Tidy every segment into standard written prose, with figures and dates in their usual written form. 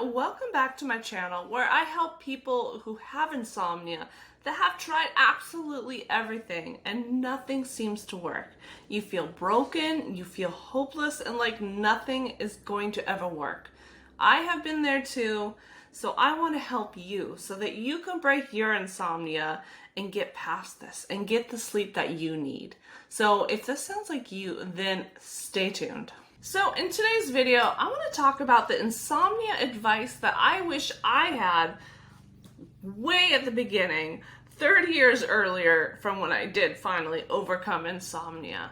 welcome back to my channel where I help people who have insomnia that have tried absolutely everything and nothing seems to work. You feel broken, you feel hopeless, and like nothing is going to ever work. I have been there too, so I want to help you so that you can break your insomnia and get past this and get the sleep that you need. So if this sounds like you, then stay tuned. So in today's video, I want to talk about the insomnia advice that I wish I had way at the beginning, 30 years earlier from when I did finally overcome insomnia.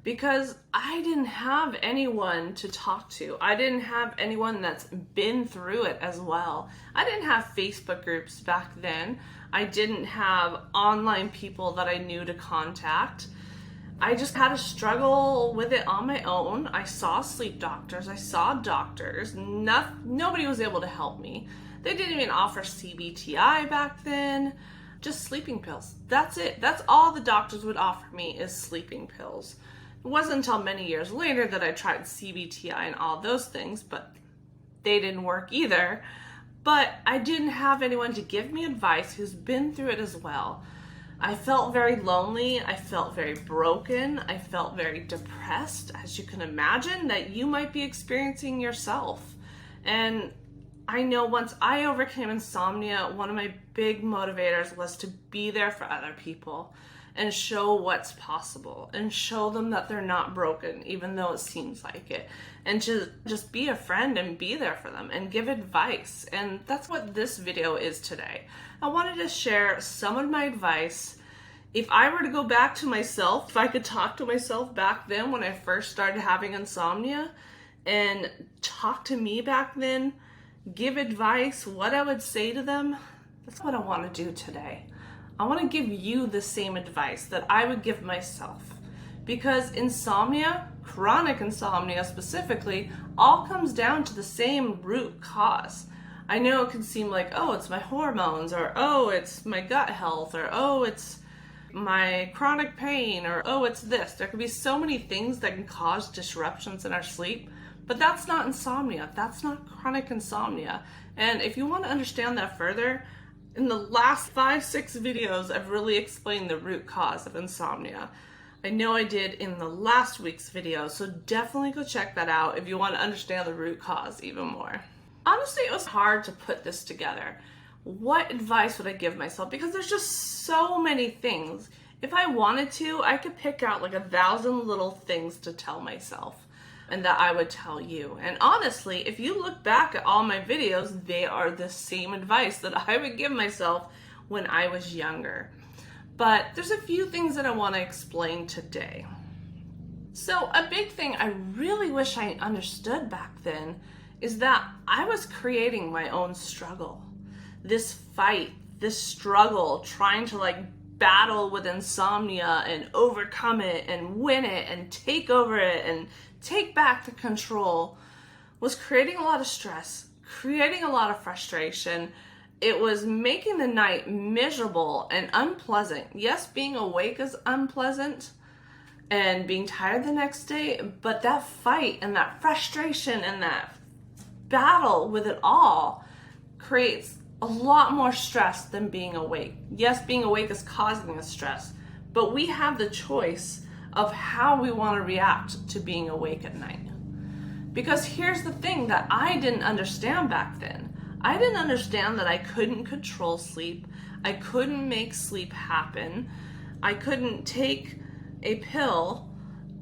Because I didn't have anyone to talk to. I didn't have anyone that's been through it as well. I didn't have Facebook groups back then. I didn't have online people that I knew to contact. I just had to struggle with it on my own. I saw sleep doctors, I saw doctors, nobody was able to help me. They didn't even offer CBTI back then, just sleeping pills. That's it. That's all the doctors would offer me is sleeping pills. It wasn't until many years later that I tried CBTI and all those things, but they didn't work either. But I didn't have anyone to give me advice who's been through it as well. I felt very lonely, I felt very broken, I felt very depressed, as you can imagine, that you might be experiencing yourself. And I know once I overcame insomnia, one of my big motivators was to be there for other people and show what's possible and show them that they're not broken, even though it seems like it. And to just be a friend and be there for them and give advice. And that's what this video is today. I wanted to share some of my advice. If I were to go back to myself, if I could talk to myself back then when I first started having insomnia and talk to me back then, give advice, what I would say to them, that's what I want to do today. I want to give you the same advice that I would give myself. Because insomnia, chronic insomnia specifically, all comes down to the same root cause. I know it can seem like, oh, it's my hormones, or oh, it's my gut health, or oh, it's my chronic pain, or oh, it's this. There can be so many things that can cause disruptions in our sleep, but that's not insomnia. That's not chronic insomnia. And if you want to understand that further, in the last 5-6 videos, I've really explained the root cause of insomnia. I know I did in the last week's video, so definitely go check that out if you want to understand the root cause even more. Honestly, it was hard to put this together. What advice would I give myself? Because there's just so many things. If I wanted to, I could pick out like 1,000 little things to tell myself and that I would tell you. And honestly, if you look back at all my videos, they are the same advice that I would give myself when I was younger. But there's a few things that I want to explain today. So a big thing I really wish I understood back then is that I was creating my own struggle. This fight, this struggle, trying to like battle with insomnia and overcome it and win it and take over it and take back the control was creating a lot of stress, creating a lot of frustration. It was making the night miserable and unpleasant. Yes, being awake is unpleasant and being tired the next day, but that fight and that frustration and that battle with it all creates a lot more stress than being awake. Yes, being awake is causing the stress, but we have the choice of how we want to react to being awake at night. Because here's the thing that I didn't understand back then. I didn't understand that I couldn't control sleep. I couldn't make sleep happen. I couldn't take a pill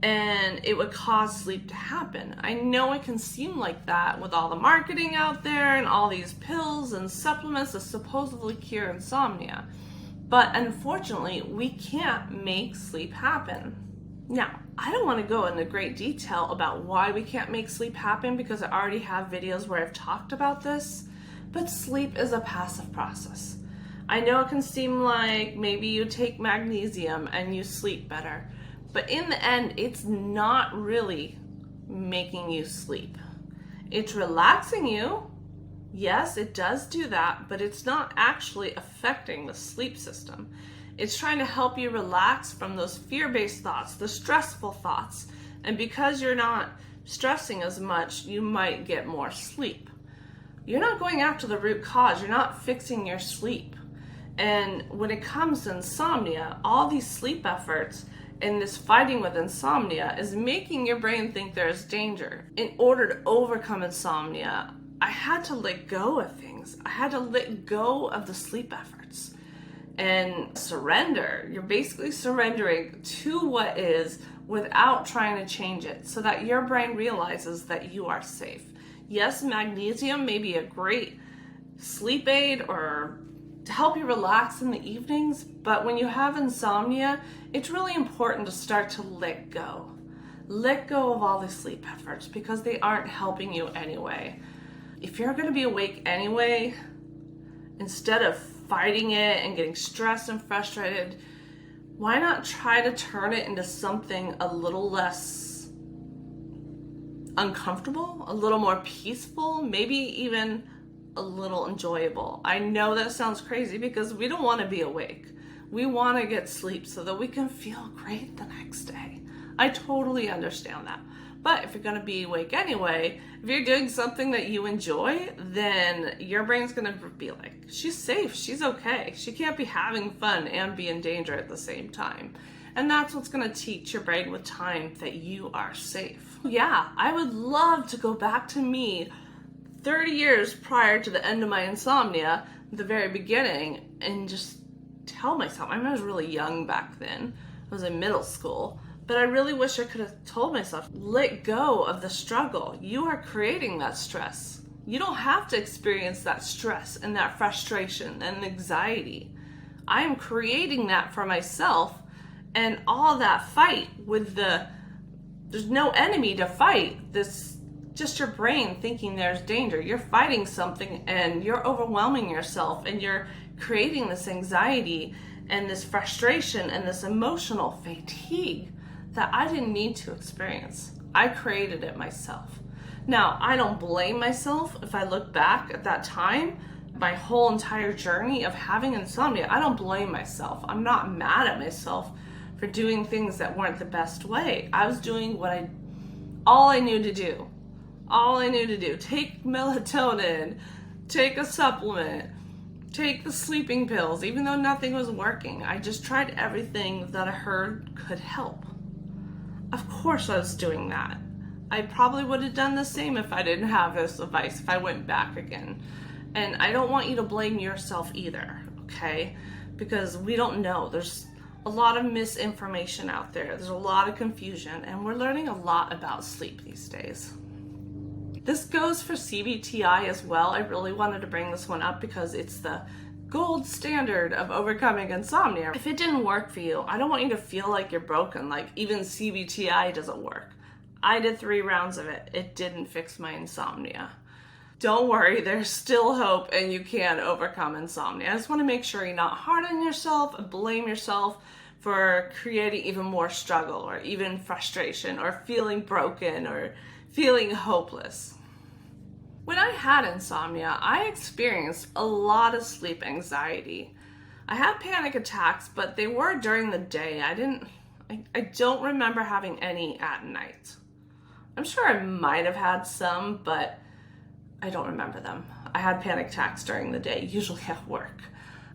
and it would cause sleep to happen. I know it can seem like that with all the marketing out there and all these pills and supplements that supposedly cure insomnia. But unfortunately, we can't make sleep happen. Now, I don't want to go into great detail about why we can't make sleep happen because I already have videos where I've talked about this, but sleep is a passive process. I know it can seem like maybe you take magnesium and you sleep better, but in the end, it's not really making you sleep. It's relaxing you. Yes, it does do that, but it's not actually affecting the sleep system. It's trying to help you relax from those fear-based thoughts, the stressful thoughts. And because you're not stressing as much, you might get more sleep. you're not going after the root cause. You're not fixing your sleep. And when it comes to insomnia, all these sleep efforts and this fighting with insomnia is making your brain think there's danger. In order to overcome insomnia, I had to let go of things. I had to let go of the sleep efforts and surrender. You're basically surrendering to what is without trying to change it, so that your brain realizes that you are safe. Yes, magnesium may be a great sleep aid or to help you relax in the evenings, but when you have insomnia, it's really important to start to let go. Let go of all the sleep efforts because they aren't helping you anyway. If you're going to be awake anyway, instead of fighting it and getting stressed and frustrated, why not try to turn it into something a little less uncomfortable, a little more peaceful, maybe even a little enjoyable. I know that sounds crazy because we don't want to be awake. We want to get sleep so that we can feel great the next day. I totally understand that. But if you're going to be awake anyway, if you're doing something that you enjoy, then your brain's going to be like, she's safe, she's okay. She can't be having fun and be in danger at the same time. And that's what's going to teach your brain with time that you are safe. Yeah, I would love to go back to me 30 years prior to the end of my insomnia, the very beginning, and just tell myself, I was really young back then. I was in middle school. But I really wish I could have told myself, let go of the struggle. You are creating that stress. You don't have to experience that stress and that frustration and anxiety. I am creating that for myself, and all that fight with there's no enemy to fight. This just your brain thinking there's danger. You're fighting something and you're overwhelming yourself and you're creating this anxiety and this frustration and this emotional fatigue that I didn't need to experience. I created it myself. Now, I don't blame myself if I look back at that time, my whole entire journey of having insomnia. I don't blame myself. I'm not mad at myself for doing things that weren't the best way. I was doing all I knew to do. All I knew to do. Take melatonin, take a supplement, take the sleeping pills, even though nothing was working. I just tried everything that I heard could help. Of course I was doing that. I probably would have done the same if I didn't have this advice, if I went back again. And I don't want you to blame yourself either, okay? Because we don't know. There's a lot of misinformation out there. There's a lot of confusion, and we're learning a lot about sleep these days. This goes for CBTI as well. I really wanted to bring this one up because it's the gold standard of overcoming insomnia. If it didn't work for you, I don't want you to feel like you're broken, like even CBTI doesn't work. I did 3 rounds of it. It didn't fix my insomnia. Don't worry, there's still hope and you can overcome insomnia. I just want to make sure you're not hard on yourself and blame yourself for creating even more struggle or even frustration or feeling broken or feeling hopeless. When I had insomnia, I experienced a lot of sleep anxiety. I had panic attacks, but they were during the day. I don't remember having any at night. I'm sure I might have had some, but I don't remember them. I had panic attacks during the day, usually at work.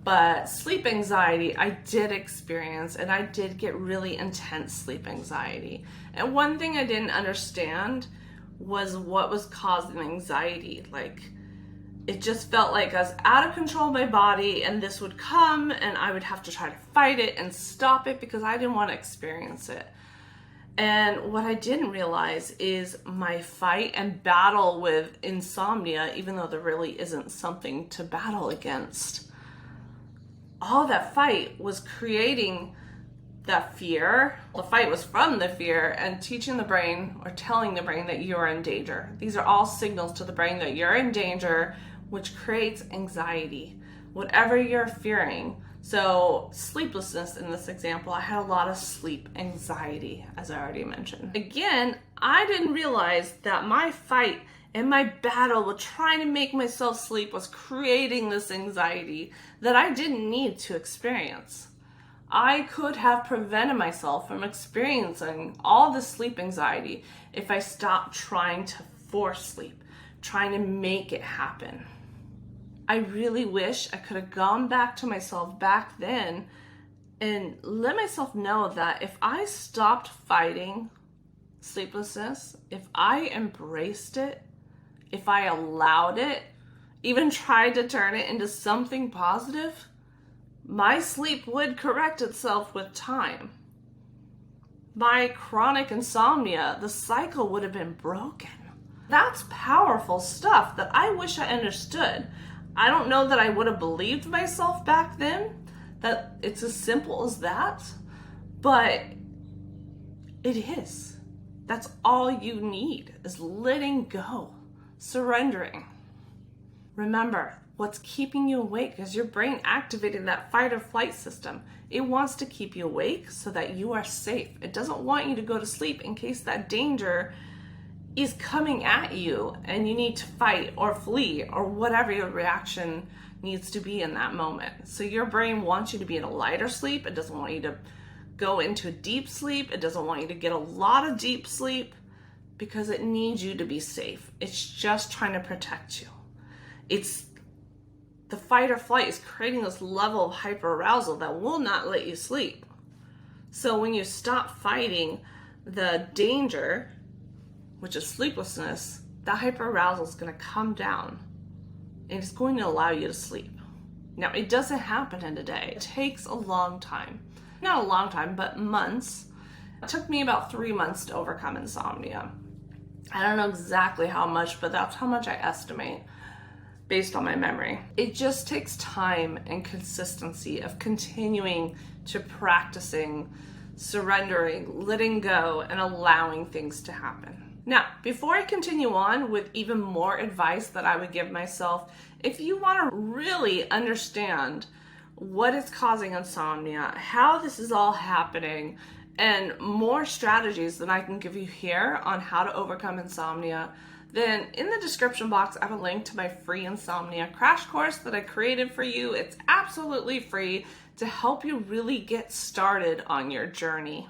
But sleep anxiety, I did experience, and I did get really intense sleep anxiety. And one thing I didn't understand was what was causing anxiety. Like, it just felt like I was out of control of my body, and this would come and I would have to try to fight it and stop it because I didn't want to experience it. And what I didn't realize is my fight and battle with insomnia, even though there really isn't something to battle against, all that fight was creating that fear. The fight was from the fear and teaching the brain or telling the brain that you're in danger. These are all signals to the brain that you're in danger, which creates anxiety, whatever you're fearing. So sleeplessness in this example, I had a lot of sleep anxiety, as I already mentioned. Again, I didn't realize that my fight and my battle with trying to make myself sleep was creating this anxiety that I didn't need to experience. I could have prevented myself from experiencing all the sleep anxiety if I stopped trying to force sleep, trying to make it happen. I really wish I could have gone back to myself back then and let myself know that if I stopped fighting sleeplessness, if I embraced it, if I allowed it, even tried to turn it into something positive, my sleep would correct itself with time. My chronic insomnia, the cycle would have been broken. That's powerful stuff that I wish I understood. I don't know that I would have believed myself back then, that it's as simple as that, but it is. That's all you need, is letting go, surrendering. Remember, what's keeping you awake is your brain activating that fight or flight system. It wants to keep you awake so that you are safe. It doesn't want you to go to sleep in case that danger is coming at you and you need to fight or flee or whatever your reaction needs to be in that moment. So your brain wants you to be in a lighter sleep. It doesn't want you to go into deep sleep. It doesn't want you to get a lot of deep sleep because it needs you to be safe. It's just trying to protect you. It's the fight or flight is creating this level of hyperarousal that will not let you sleep. So when you stop fighting the danger, which is sleeplessness, that hyperarousal is going to come down and it's going to allow you to sleep. Now, it doesn't happen in a day. It takes a long time. Not a long time, but months. It took me about 3 months to overcome insomnia. I don't know exactly how much, but that's how much I estimate based on my memory. It just takes time and consistency of continuing to practicing, surrendering, letting go, and allowing things to happen. Now, before I continue on with even more advice that I would give myself, if you want to really understand what is causing insomnia, how this is all happening, and more strategies than I can give you here on how to overcome insomnia, then in the description box, I have a link to my free Insomnia Crash Course that I created for you. It's absolutely free to help you really get started on your journey.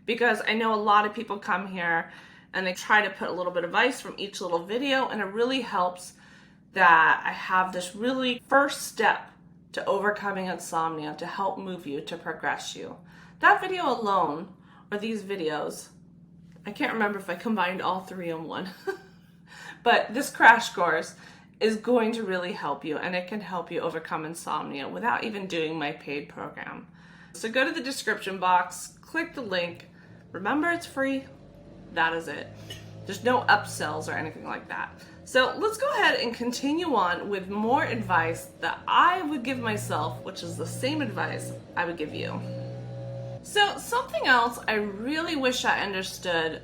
Because I know a lot of people come here and they try to put a little bit of advice from each little video, and it really helps that I have this really first step to overcoming insomnia to help move you, to progress you. That video alone, or these videos, I can't remember if I combined all three in one, but this crash course is going to really help you, and it can help you overcome insomnia without even doing my paid program. So go to the description box, click the link. Remember, it's free. That is it. There's no upsells or anything like that. So let's go ahead and continue on with more advice that I would give myself, which is the same advice I would give you. So something else I really wish I understood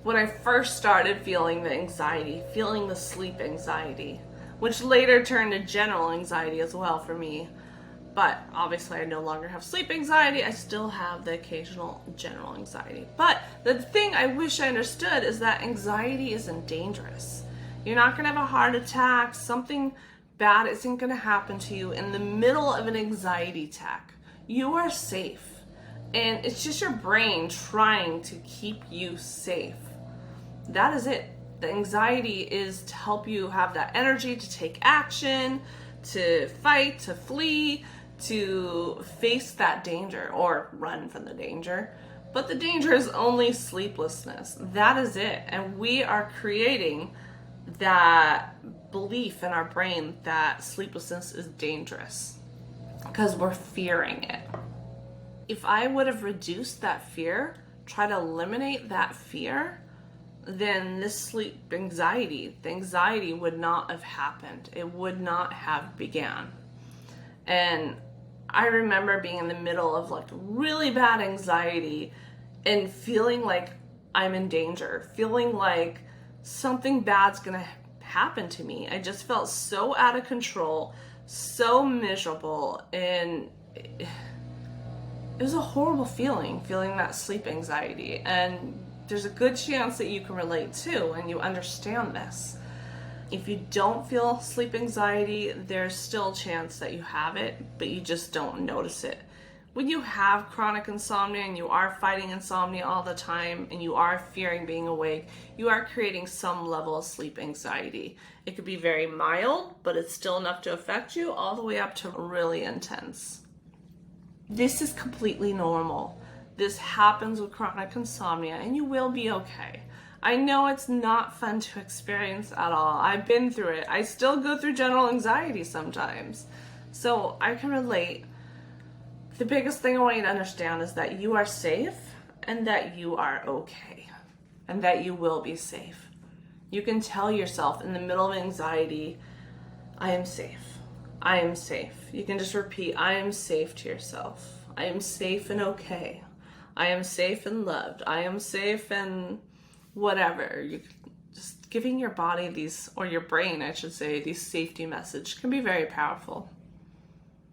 when I first started feeling the anxiety, feeling the sleep anxiety, which later turned to general anxiety as well for me. But obviously I no longer have sleep anxiety. I still have the occasional general anxiety. But the thing I wish I understood is that anxiety isn't dangerous. You're not gonna have a heart attack. Something bad isn't gonna happen to you in the middle of an anxiety attack. You are safe. And it's just your brain trying to keep you safe. That is it. The anxiety is to help you have that energy to take action, to fight, to flee, to face that danger or run from the danger. But the danger is only sleeplessness. That is it. And we are creating that belief in our brain that sleeplessness is dangerous because we're fearing it. If I would have reduced that fear, try to eliminate that fear, then this sleep anxiety, the anxiety would not have happened. It would not have began. And I remember being in the middle of like really bad anxiety and feeling like I'm in danger, feeling like something bad's gonna happen to me. I just felt so out of control, so miserable, and it was a horrible feeling that sleep anxiety. And there's a good chance that you can relate to and you understand this. If you don't feel sleep anxiety, there's still a chance that you have it, but you just don't notice it when you have chronic insomnia and you are fighting insomnia all the time and you are fearing being awake, you are creating some level of sleep anxiety. It could be very mild, but it's still enough to affect you, all the way up to really intense. This is completely normal. This happens with chronic insomnia, and you will be okay. I know it's not fun to experience at all. I've been through it. I still go through general anxiety sometimes. So I can relate. The biggest thing I want you to understand is that you are safe and that you are okay and that you will be safe. You can tell yourself in the middle of anxiety, I am safe. I am safe. You can just repeat, I am safe to yourself. I am safe and okay. I am safe and loved. I am safe and whatever. You just giving your body these, or your brain, I should say, these safety messages can be very powerful.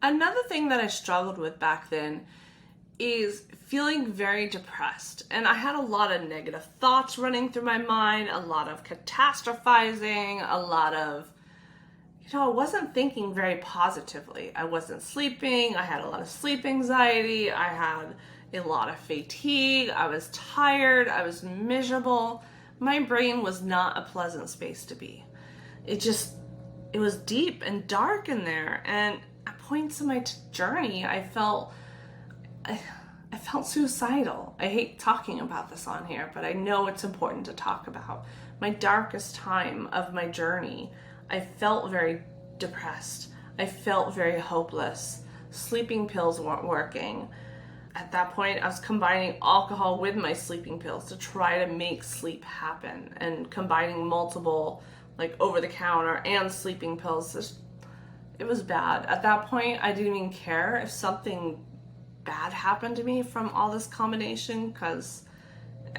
Another thing that I struggled with back then is feeling very depressed. And I had a lot of negative thoughts running through my mind, a lot of catastrophizing, a lot of, I wasn't thinking very positively. I wasn't sleeping. I had a lot of sleep anxiety. I had a lot of fatigue. I was tired. I was miserable. My brain was not a pleasant space to be. It was deep and dark in there. And at points in my journey, I felt suicidal. I hate talking about this on here, but I know it's important to talk about. My darkest time of my journey, I felt very depressed. I felt very hopeless. Sleeping pills weren't working. At that point, I was combining alcohol with my sleeping pills to try to make sleep happen, and combining multiple, like, over-the-counter and sleeping pills. It was bad. At that point, I didn't even care if something bad happened to me from all this combination, because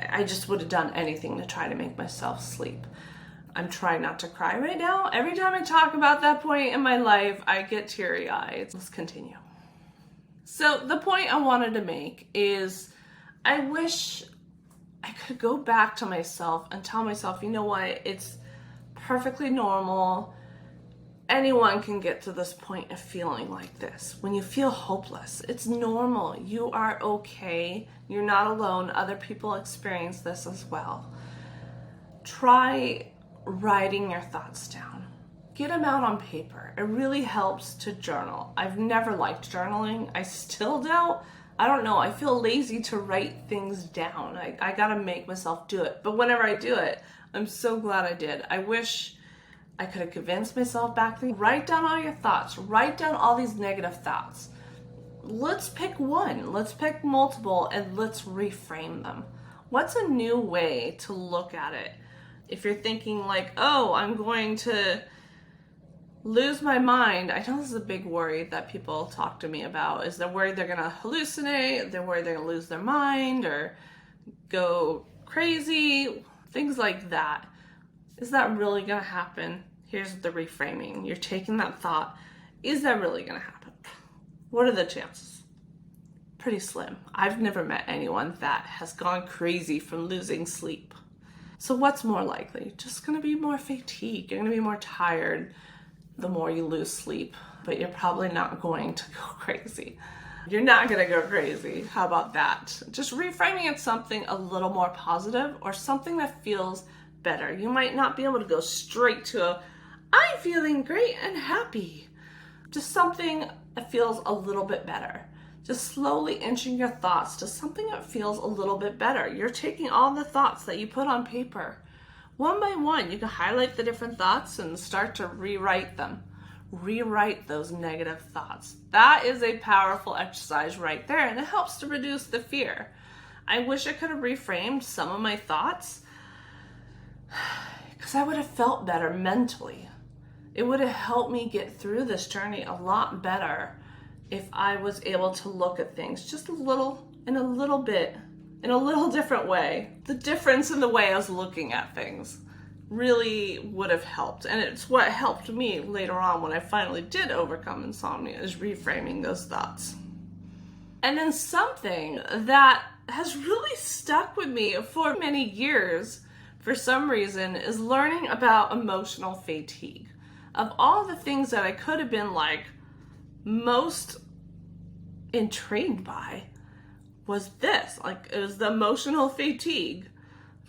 I just would have done anything to try to make myself sleep. I'm trying not to cry right now. Every time I talk about that point in my life, I get teary-eyed. Let's continue. So the point I wanted to make is, I wish I could go back to myself and tell myself, you know what, it's perfectly normal. Anyone can get to this point of feeling like this. When you feel hopeless, it's normal. You are okay. You're not alone. Other people experience this as well. Try writing your thoughts down. Get them out on paper. It really helps to journal. I've never liked journaling. I still don't. I don't know. I feel lazy to write things down. I gotta make myself do it. But whenever I do it, I'm so glad I did. I wish I could have convinced myself back then. Write down all your thoughts. Write down all these negative thoughts. Let's pick one. Let's pick multiple, and let's reframe them. What's a new way to look at it? If you're thinking like, oh, I'm going to lose my mind. I know this is a big worry that people talk to me about, is they're worried they're going to hallucinate, they're worried they're going to lose their mind or go crazy, things like that. Is that really going to happen? Here's the reframing. You're taking that thought. Is that really going to happen? What are the chances? Pretty slim. I've never met anyone that has gone crazy from losing sleep. So what's more likely? Just going to be more fatigue. You're going to be more tired the more you lose sleep, but you're probably not going to go crazy. You're not going to go crazy. How about that? Just reframing it something a little more positive, or something that feels better. You might not be able to go straight to I'm feeling great and happy. Just something that feels a little bit better. Just slowly inching your thoughts to something that feels a little bit better. You're taking all the thoughts that you put on paper. One by one, you can highlight the different thoughts and start to rewrite them. Rewrite those negative thoughts. That is a powerful exercise right there, and it helps to reduce the fear. I wish I could have reframed some of my thoughts, because I would have felt better mentally. It would have helped me get through this journey a lot better if I was able to look at things just in a little different way. The difference in the way I was looking at things really would have helped. And it's what helped me later on when I finally did overcome insomnia, is reframing those thoughts. And then something that has really stuck with me for many years, for some reason, is learning about emotional fatigue. Of all the things that I could have been like most intrigued by was this. Like, it was the emotional fatigue,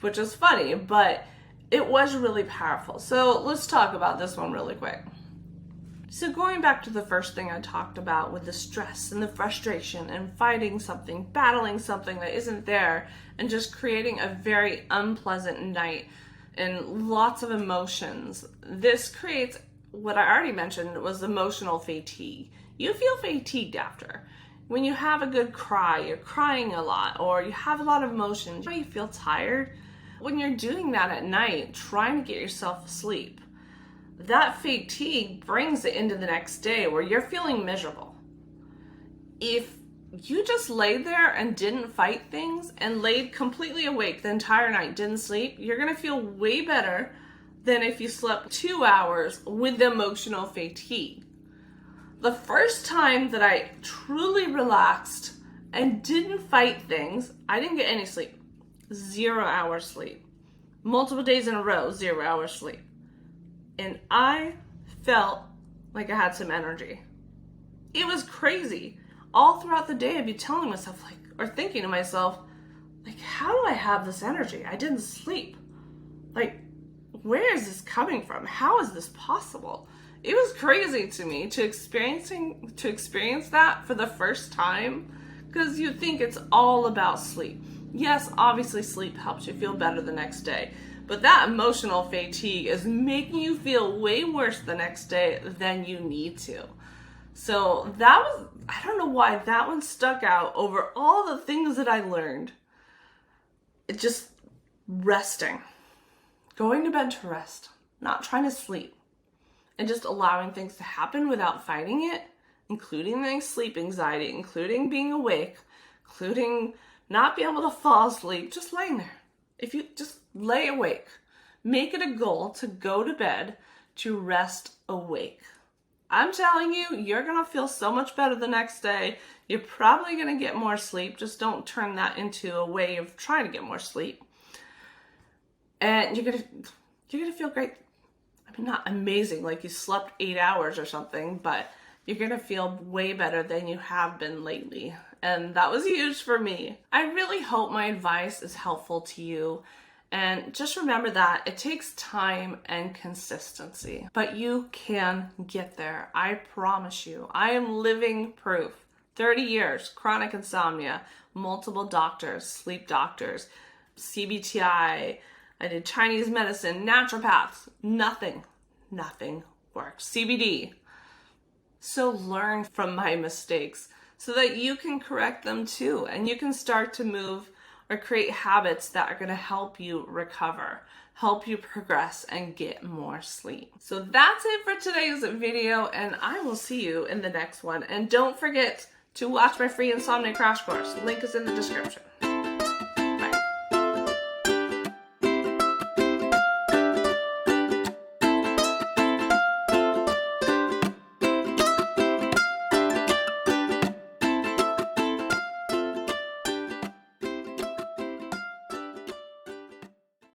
which is funny, but it was really powerful. So let's talk about this one really quick. So going back to the first thing I talked about with the stress and the frustration and fighting something, battling something that isn't there, and just creating a very unpleasant night and lots of emotions. This creates what I already mentioned was emotional fatigue. You feel fatigued after. When you have a good cry, you're crying a lot, or you have a lot of emotions, you feel tired. When you're doing that at night, trying to get yourself asleep, that fatigue brings it into the next day where you're feeling miserable. If you just laid there and didn't fight things and laid completely awake the entire night, didn't sleep, you're going to feel way better than if you slept 2 hours with emotional fatigue. The first time that I truly relaxed and didn't fight things, I didn't get any sleep. 0 hours sleep. Multiple days in a row, 0 hours sleep. And I felt like I had some energy. It was crazy. All throughout the day, I'd be telling myself, like, or thinking to myself, like, how do I have this energy? I didn't sleep. Like, where is this coming from? How is this possible? It was crazy to me to experience that for the first time, because you think it's all about sleep. Yes, obviously sleep helps you feel better the next day, but that emotional fatigue is making you feel way worse the next day than you need to. So that was, I don't know why that one stuck out over all the things that I learned. It just resting, going to bed to rest, not trying to sleep, and just allowing things to happen without fighting it, including the sleep anxiety, including being awake, including not being able to fall asleep, just laying there. If you just lay awake, make it a goal to go to bed to rest awake. I'm telling you, you're going to feel so much better the next day. You're probably going to get more sleep. Just don't turn that into a way of trying to get more sleep. And you're going to feel great. I mean, not amazing like you slept 8 hours or something, but you're going to feel way better than you have been lately. And that was huge for me. I really hope my advice is helpful to you. And just remember that it takes time and consistency, but you can get there. I promise you. I am living proof. 30 years, chronic insomnia, multiple doctors, sleep doctors, CBTI, I did Chinese medicine, naturopaths, nothing worked. CBD. So learn from my mistakes so that you can correct them too, and you can start to move or create habits that are going to help you recover, help you progress, and get more sleep. So that's it for today's video, and I will see you in the next one. And don't forget to watch my free Insomnia Crash Course. Link is in the description.